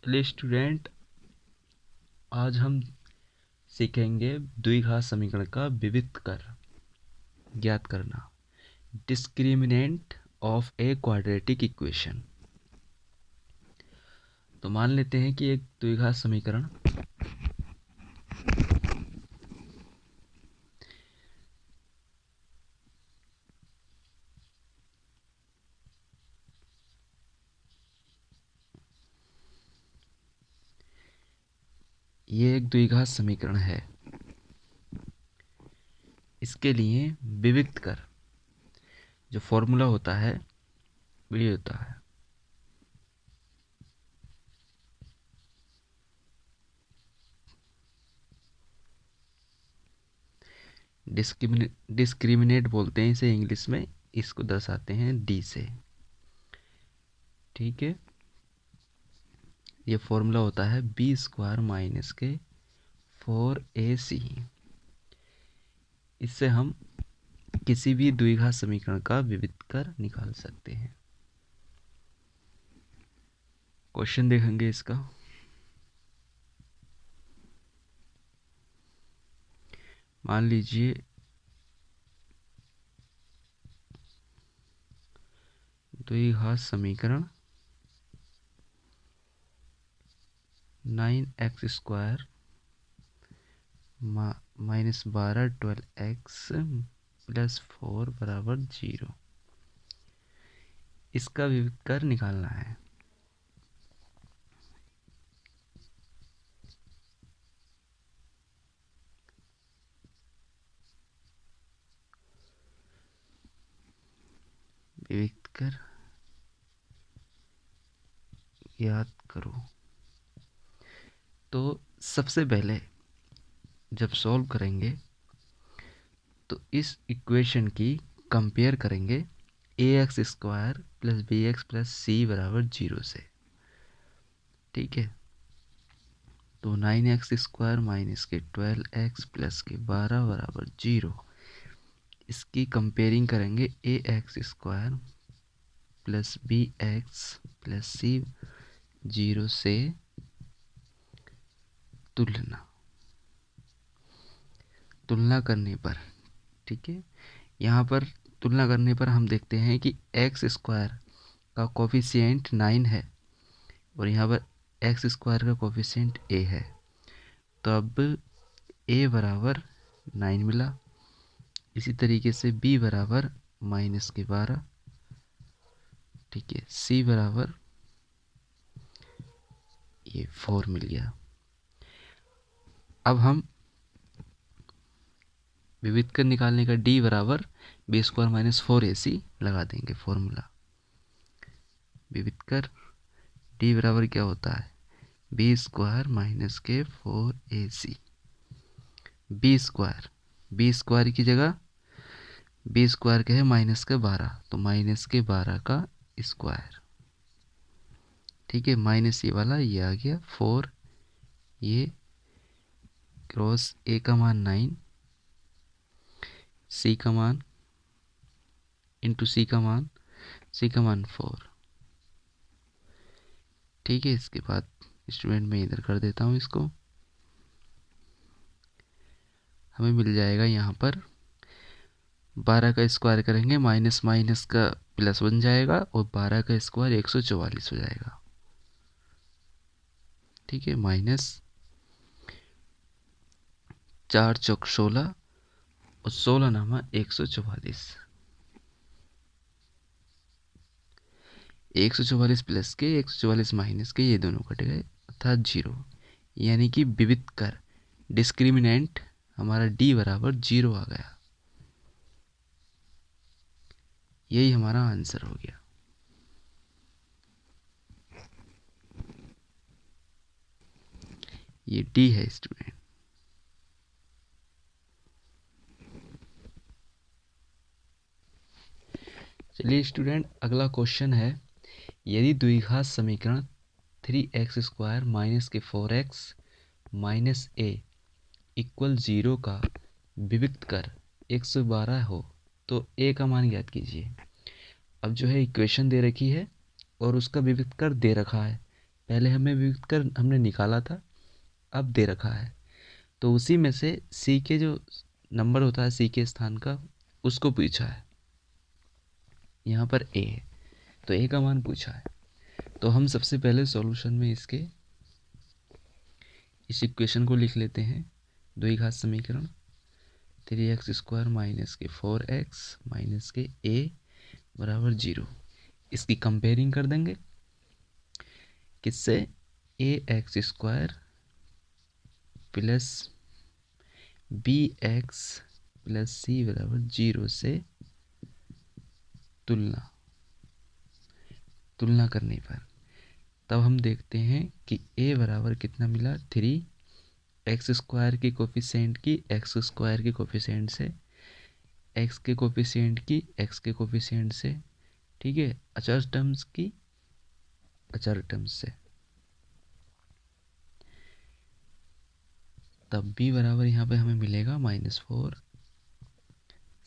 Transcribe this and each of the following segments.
चलिए स्टूडेंट, आज हम सीखेंगे द्विघात समीकरण का विविध कर ज्ञात करना। Discriminant of a quadratic equation. तो मान लेते हैं कि एक द्विघात समीकरण ये एक द्विघात समीकरण है। इसके लिए विविध कर जो फॉर्मूला होता है वो ये होता है। डिस्क्रिमिनेट बोलते हैं इसे इंग्लिश में, इसको दर्शाते हैं डी से। ठीक है, ये फॉर्मूला होता है बी स्क्वायर माइनस के 4ac। इससे हम किसी भी द्विघात समीकरण का विविध कर निकाल सकते हैं। क्वेश्चन देखेंगे इसका। मान लीजिए द्विघात समीकरण 9x² माइनस 12 12x प्लस 4 बराबर 0। इसका विविध कर निकालना है। विविध कर याद करो। तो सबसे पहले जब सॉल्व करेंगे तो इस इक्वेशन की कंपेयर करेंगे ax² plus bx plus c बराबर 0 से। ठीक है, तो 9x² माइनस के 12x प्लस के 12 बराबर 0। इसकी कंपेयरिंग करेंगे ax² plus bx plus c 0 से तुलना करने पर। ठीक है, यहाँ पर तुलना करने पर हम देखते हैं कि x² का कोफिशिएंट 9 है और यहाँ पर x² का कोफिशिएंट a है। तो अब a बराबर 9 मिला। इसी तरीके से b बराबर माइनस के 12। ठीक है, c बराबर ये 4 मिल गया। अब हम विविध कर निकालने का d बराबर b² माइनस 4ac लगा देंगे फॉर्मूला। विविध कर d बराबर क्या होता है, b² माइनस के 4ac। b² की जगह b² क्या है, माइनस के 12, तो माइनस के 12 का स्क्वायर। ठीक है, माइनस ये वाला ये आ गया 4, ये क्रॉस a का मान 9, c का मान इंटू c का मान 4। ठीक है, इसके बाद स्टूडेंट मैं इधर कर देता हूँ इसको। हमें मिल जाएगा यहाँ पर 12 का स्क्वायर करेंगे, माइनस माइनस का प्लस बन जाएगा और 12 का स्क्वायर 144 हो जाएगा। ठीक है, माइनस 4 चौक 16 और 16 नामा 144। 144 प्लस के 144 माइनस के ये दोनों कट गए अर्थात 0। यानी कि विविध कर डिस्क्रिमिनेंट हमारा d बराबर 0 आ गया। यही हमारा आंसर हो गया। ये d है स्टूडेंट। चलिए स्टूडेंट, अगला क्वेश्चन है, यदि द्विघात समीकरण 3x² माइनस के 4x माइनस a इक्वल 0 का विविध कर 112 हो तो a का मान ज्ञात कीजिए। अब जो है इक्वेशन दे रखी है और उसका विविध कर दे रखा है। पहले हमें विविक्त कर हमने निकाला था, अब दे रखा है, तो उसी में से सी के जो नंबर होता है सी के स्थान का, उसको पूछा है। यहाँ पर ए है तो ए का मान पूछा है। तो हम सबसे पहले सॉल्यूशन में इसके इस इक्वेशन को लिख लेते हैं। द्विघात समीकरण 3x² माइनस के 4x माइनस के a बराबर 0। इसकी कंपेयरिंग कर देंगे किससे, ax² plus bx plus c बराबर 0 से तुलना करने पर तब हम देखते हैं कि a बराबर कितना मिला, 3x² के कोफिशिएंट की x² के कोफिशिएंट से, x के कोफिशिएंट की x के कोफिशिएंट से, ठीक है, अचर टर्म्स की अचर टर्म्स से। तब b बराबर यहाँ पे हमें मिलेगा -4,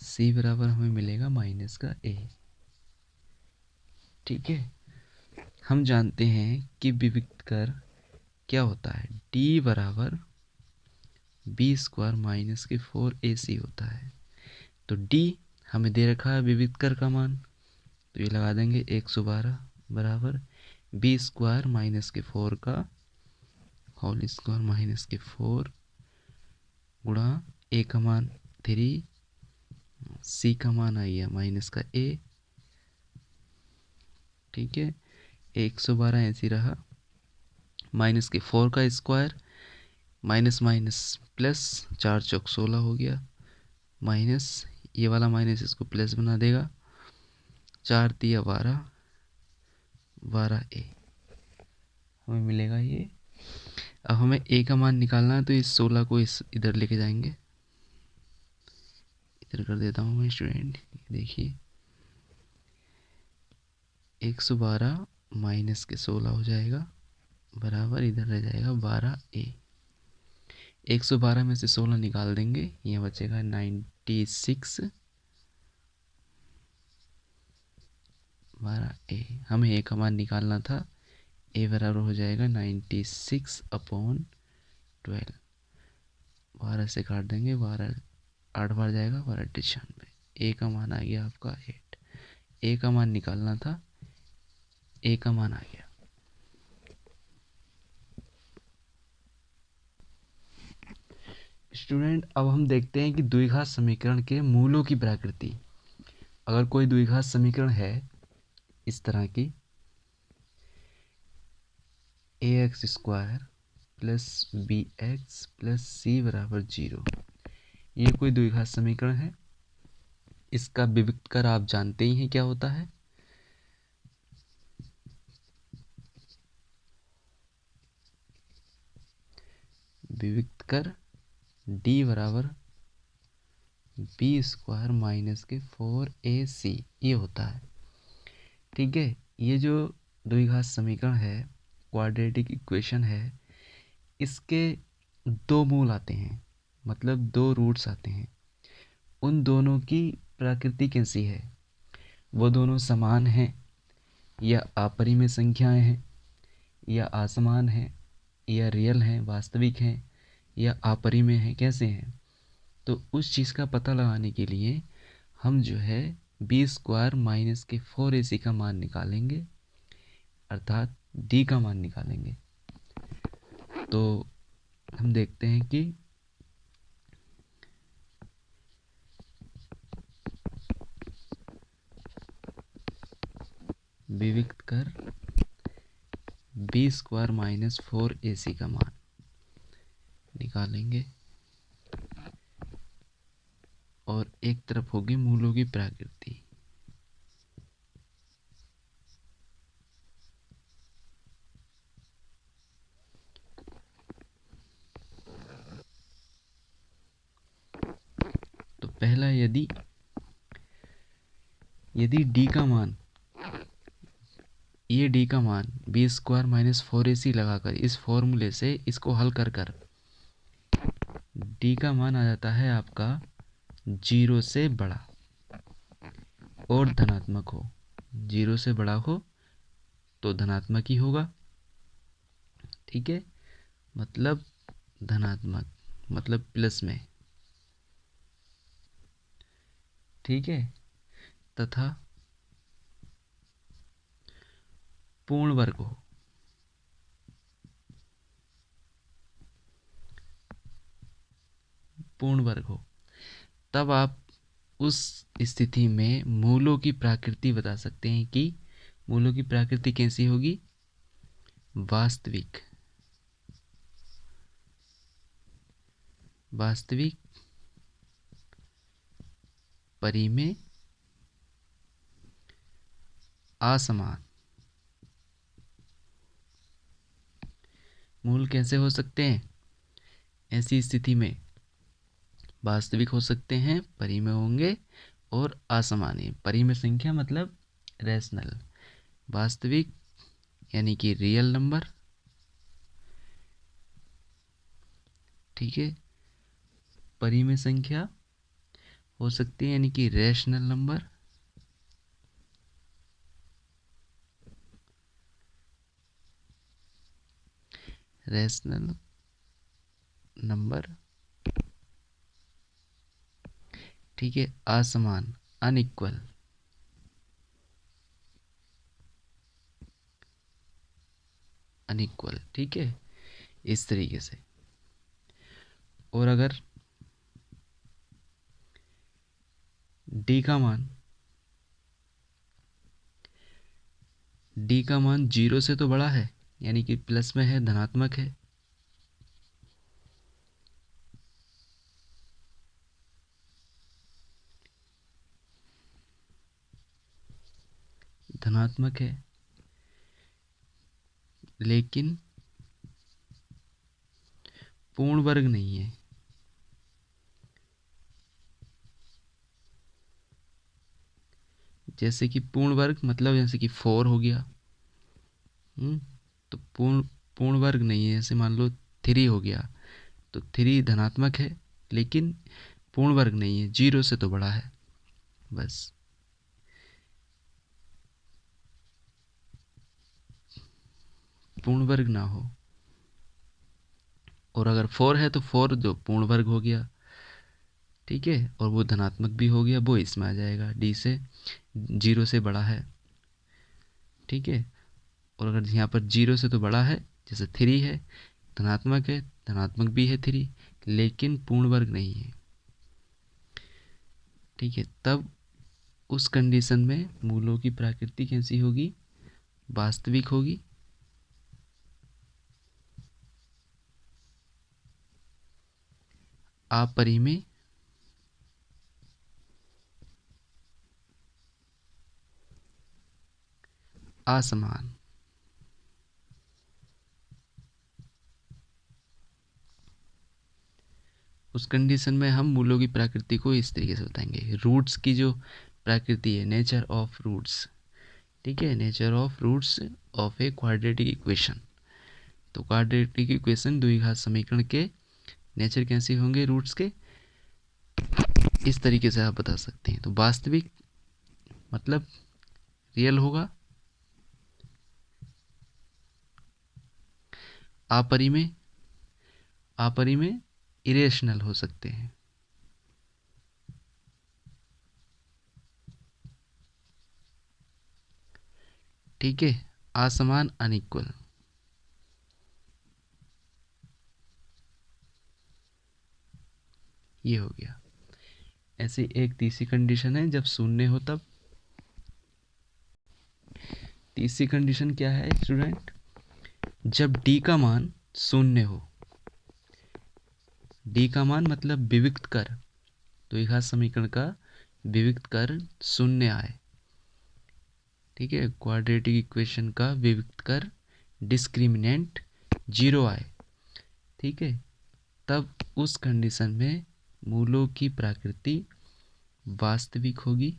c बराबर हमें मिलेगा माइनस का a। ठीक है, हम जानते हैं कि विविक्त कर क्या होता है, d बराबर b² माइनस के 4ac होता है। तो d हमें दे रखा है विविक्त कर का मान, तो ये लगा देंगे 112 बराबर b² माइनस के 4 का होल स्क्वायर माइनस के 4 गुणा a का मान 3, c का मान आ गया माइनस का a। ठीक है, 112 ऐसी रहा, माइनस के 4 का स्क्वायर, माइनस माइनस प्लस, 4 चौक 16 हो गया, माइनस ये वाला माइनस इसको प्लस बना देगा, 4 तिया 12, 12a हमें मिलेगा ये। अब हमें a का मान निकालना है, तो इस 16 को इस इधर लेके जाएंगे, इधर कर देता हूँ मैं स्टूडेंट, देखिए 112 माइनस के 16 हो जाएगा बराबर, इधर रह जाएगा 12a। 112 में से 16 निकाल देंगे, ये बचेगा 96, 12a। हमें a का मान निकालना था, a बराबर हो जाएगा 96/12। 12 से काट देंगे, 12 8 बार जाएगा, 12 96, a का मान आ गया आपका 8। a का मान निकालना था, a का मान आ गया। स्टूडेंट अब हम देखते हैं कि द्विघात समीकरण के मूलों की प्रकृति। अगर कोई द्विघात समीकरण है इस तरह की, ax² plus bx plus c बराबर 0, ये कोई द्विघात समीकरण है। इसका विविक्त कर आप जानते ही हैं क्या होता है, विविक्त कर d बराबर b² माइनस के 4ac ये होता है। ठीक है, ये जो द्विघात समीकरण है, क्वाड्रेटिक इक्वेशन है, इसके दो मूल आते हैं, मतलब दो रूट्स आते हैं। उन दोनों की प्रकृति कैसी है, वो दोनों समान हैं या अपरिमेय संख्याएं हैं या असमान हैं या रियल हैं, वास्तविक हैं या अपरिमेय हैं, कैसे हैं। तो उस चीज़ का पता लगाने के लिए हम जो है b² माइनस के 4ac का मान निकालेंगे, अर्थात d का मान निकालेंगे। तो हम देखते हैं कि विविक्त कर b² माइनस 4ac का मान निकालेंगे, और एक तरफ होगी मूलों की प्रकृति। तो पहला, यदि d का मान, ये d का मान b² माइनस 4ac लगाकर इस फॉर्मूले से इसको हल कर कर d का मान आ जाता है आपका 0 से बड़ा और धनात्मक हो। 0 से बड़ा हो तो धनात्मक ही होगा, ठीक है, मतलब धनात्मक, मतलब प्लस में। ठीक है, तथा पूर्ण वर्ग हो। पूर्ण वर्ग हो, तब आप उस स्थिति में मूलों की प्रकृति बता सकते हैं कि मूलों की प्रकृति कैसी होगी? वास्तविक। वास्तविक, परिमेय, असमान। मूल कैसे हो सकते हैं ऐसी स्थिति में? वास्तविक हो सकते हैं, परिमेय होंगे और असमानीय। परिमेय संख्या मतलब रैशनल। वास्तविक यानी कि रियल नंबर। ठीक है, परिमेय संख्या हो सकती है यानी कि रैशनल नंबर। Rational number. ठीक है, असमान, अनइक्वल। अनइक्वल, ठीक है, इस तरीके से। और अगर डी का मान 0 से तो बड़ा है, यानी कि प्लस में है, धनात्मक है। धनात्मक है, लेकिन पूर्ण वर्ग नहीं है। जैसे कि पूर्ण वर्ग मतलब जैसे कि 4 हो गया। तो पूर्ण वर्ग नहीं है। जैसे मान लो 3 हो गया, तो 3 धनात्मक है, लेकिन पूर्ण वर्ग नहीं है, 0 से तो बड़ा है। बस। पूर्ण वर्ग ना हो। और अगर 4 है तो 4 जो पूर्ण वर्ग हो गया। ठीक है, और वो धनात्मक भी हो गया, वो इसमें आ जाएगा, डी से 0 से बड़ा है। ठीक है, और अगर यहाँ पर 0 से तो बड़ा है, जैसे 3 है, धनात्मक है, धनात्मक भी है 3, लेकिन पूर्ण वर्ग नहीं है। ठीक है, तब उस कंडीशन में मूलों की प्रकृति कैसी होगी? वास्तविक होगी। अपरिमेय, असमान। उस कंडीशन में हम मूलों की प्रकृति को इस तरीके से बताएंगे। रूट्स की जो प्रकृति है, नेचर ऑफ रूट्स। ठीक है, nature of roots of a quadratic equation. तो क्वाड्रेटिक इक्वेशन, द्विघात समीकरण के नेचर कैसे होंगे रूट्स के, इस तरीके से आप बता सकते हैं। तो वास्तविक मतलब रियल होगा। अपरिमेय, अपरिमेय इरेशनल हो सकते हैं। ठीक है, असमान, अनइक्वल। ये हो गया। ऐसे एक तीसरी कंडीशन है, जब शून्य हो तब। तीसरी कंडीशन क्या है स्टूडेंट? जब डी का मान शून्य हो। डी का मान मतलब विविक्त कर, द्विघात समीकरण का विविक्त कर शून्य आए। ठीक है, क्वाड्रेटिक इक्वेशन का विविक्त कर डिस्क्रिमिनेंट 0 आए। ठीक है, तब उस कंडीशन में मूलों की प्रकृति वास्तविक होगी।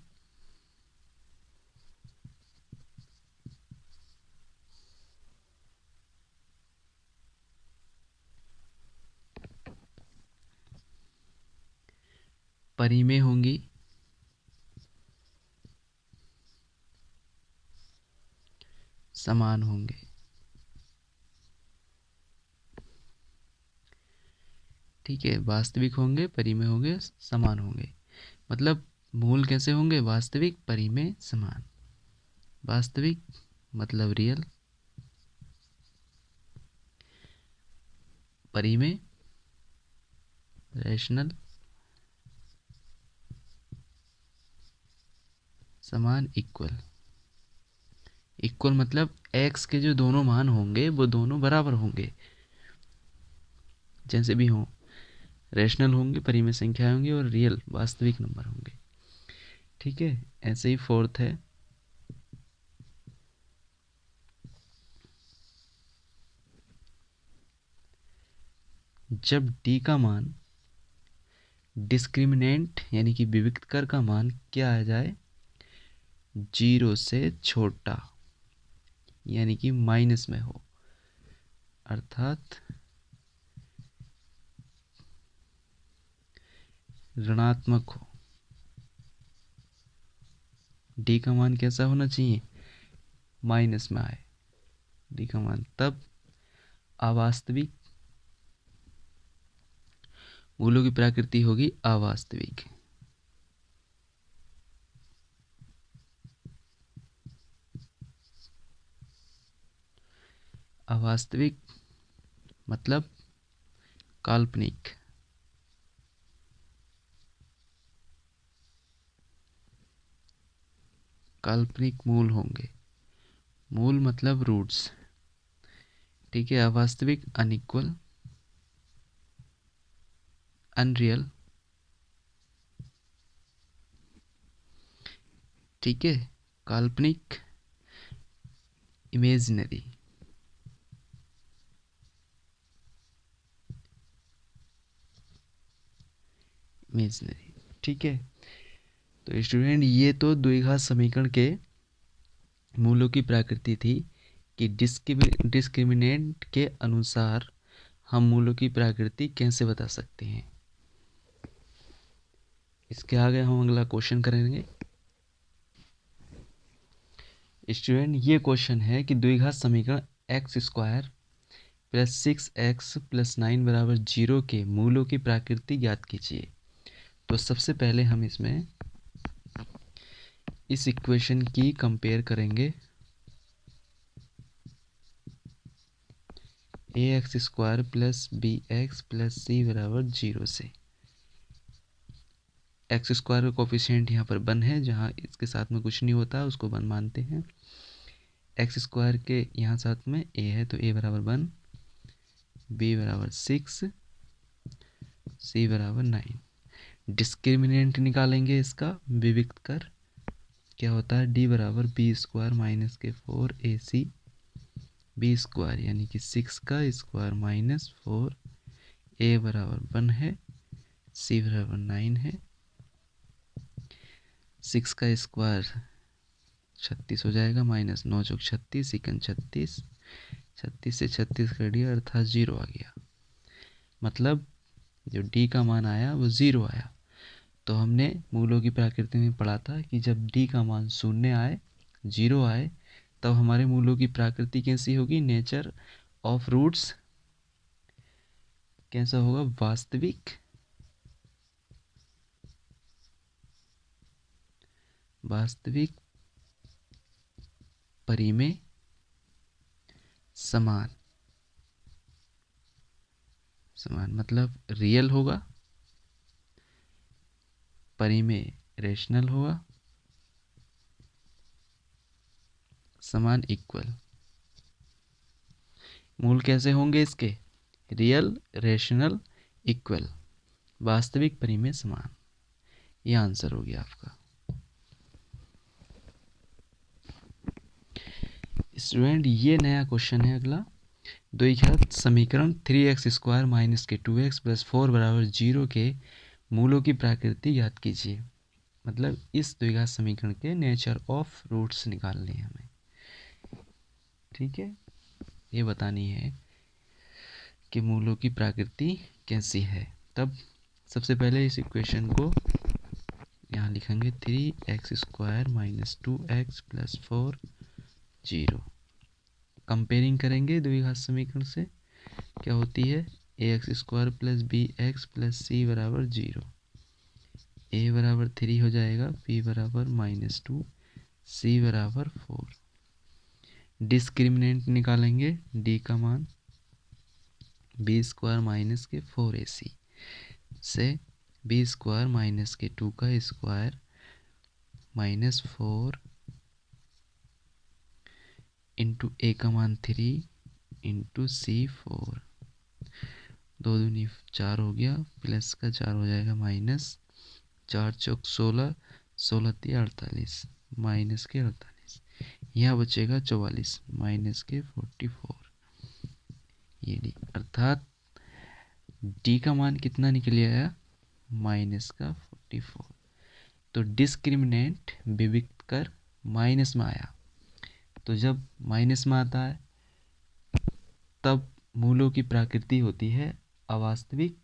परिमेय होंगी। समान होंगे। ठीक है, वास्तविक होंगे, परिमेय होंगे, समान होंगे। मतलब मूल कैसे होंगे? वास्तविक, परिमेय, समान। वास्तविक मतलब रियल, परिमेय रैशनल, समान इक्वल। इक्वल मतलब x के जो दोनों मान होंगे वो दोनों बराबर होंगे, जैसे भी हों, रैशनल होंगे, परिमेय संख्या होंगी और रियल वास्तविक नंबर होंगे। ठीक है, ऐसे ही फोर्थ है, जब d का मान डिस्क्रिमिनेंट यानी कि विविक्त कर का मान क्या आ जाए? 0 से छोटा यानी कि माइनस में हो, अर्थात ऋणात्मक हो। d का मान कैसा होना चाहिए? माइनस में आए d का मान, तब अवास्तविक मूलों की प्रकृति होगी अवास्तविक। अवास्तविक मतलब काल्पनिक। काल्पनिक मूल होंगे, मूल मतलब रूट्स। ठीक है, अवास्तविक अनइक्वल, अनरियल। ठीक है, काल्पनिक इमेजिनरी। इमेजिनरी। ठीक है, तो स्टूडेंट ये तो द्विघात समीकरण के मूलों की प्रकृति थी कि डिस्क्रिमिनेंट के अनुसार हम मूलों की प्रकृति कैसे बता सकते हैं। इसके आगे हम अगला क्वेश्चन करेंगे। स्टूडेंट ये क्वेश्चन है कि द्विघात समीकरण x square plus 6x plus 9 बराबर 0 के मूलों की प्रकृति ज्ञात कीजिए। तो सबसे पहले हम इसमें इस इक्वेशन की कंपेयर करेंगे ax square plus bx plus c बराबर 0 से। एक्स स्क्वायर का कोफिशिएंट यहाँ पर 1 है, जहाँ इसके साथ में कुछ नहीं होता उसको 1 मानते हैं। एक्स स्क्वायर के यहाँ साथ में a है तो a बराबर 1, b बराबर 6, c बराबर 9। डिस्क्रिमिनेंट निकालेंगे इसका, विविक्त कर क्या होता है? d बराबर बी स्क्वायर माइनस के 4ac बी स्क्वायर यानी कि 6 का स्क्वायर माइनस 4, a बराबर 1 है, c बराबर 9 है। 6 का स्क्वायर 36 हो जाएगा, माइनस 9 चौक 36, इकन 36, 36 से 36 कर दिया अर्थात 0 आ गया। मतलब जो d का मान आया वो 0 आया। तो हमने मूलों की प्रकृति में पढ़ा था कि जब d का मान 0 आए, 0 आए, तब हमारे मूलों की प्रकृति कैसी होगी? नेचर ऑफ रूट्स कैसा होगा? वास्तविक, वास्तविक, परिमेय, समान। समान मतलब रियल होगा, परिमेय रेशनल होगा, समान इक्वल। मूल कैसे होंगे इसके? रियल, रेशनल, इक्वल, वास्तविक, परिमेय, समान। ये आंसर हो गया आपका। स्टूडेंट ये नया क्वेश्चन है अगला। द्विघात समीकरण 3x स्क्वायर माइनस के 2x प्लस 4 बराबर 0 के मूलों की प्रकृति ज्ञात कीजिए। मतलब इस द्विघात समीकरण के नेचर ऑफ रूट्स निकालने हैं हमें। ठीक है, ये बतानी है कि मूलों की प्रकृति कैसी है। तब सबसे पहले इस इक्वेशन को यहाँ लिखेंगे 3x square minus 2x plus 4 0। Comparing करेंगे द्विघात समीकरण से, क्या होती है? A x square plus b x plus c बराबर 0, ए बराबर 3 हो जाएगा, बी बराबर -2, सी बराबर 4। डिस्क्रिमिनेंट निकालेंगे, डी का मान बी स्क्वायर माइनस के 4ac से बी स्क्वायर माइनस के 2 का स्क्वायर -4 इंटू ए का मान 3 इंटू सी 4, 2 दूनी 4 हो गया, प्लस का 4 हो जाएगा माइनस, 4 चौक 16, 16 तिया 48, माइनस के 48, यहाँ बचेगा 44, माइनस के 44, ये डी। अर्थात डी का मान कितना निकल आया, माइनस का 44। तो डिस्क्रिमिनेंट विविक्त कर माइनस में आया। तो जब माइनस में आता है तब मूलों की प्रकृति होती है अवास्तविक,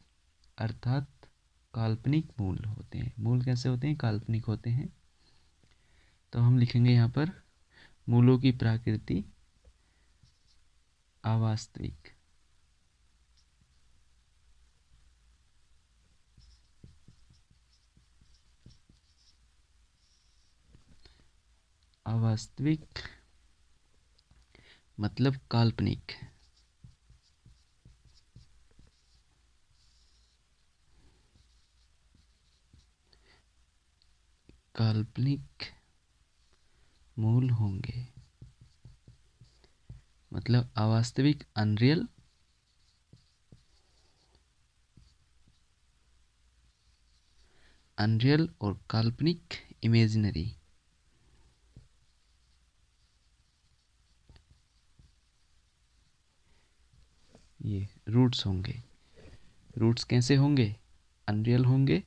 अर्थात काल्पनिक मूल होते हैं। मूल कैसे होते हैं, काल्पनिक होते हैं। तो हम लिखेंगे यहाँ पर मूलों की प्रकृति अवास्तविक। अवास्तविक मतलब काल्पनिक। काल्पनिक मूल होंगे, मतलब अवास्तविक अनरियल, अनरियल और काल्पनिक इमेजिनरी। ये रूट्स होंगे। रूट्स कैसे होंगे, अनरियल होंगे,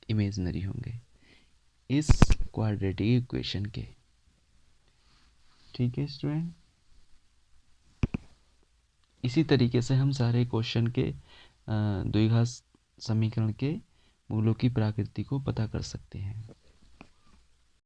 इमेजिनरी होंगे इस क्वाड्रेटिक इक्वेशन के। ठीक है स्टूडेंट, इसी तरीके से हम सारे क्वेश्चन के द्विघात समीकरण के मूलों की प्रकृति को पता कर सकते हैं।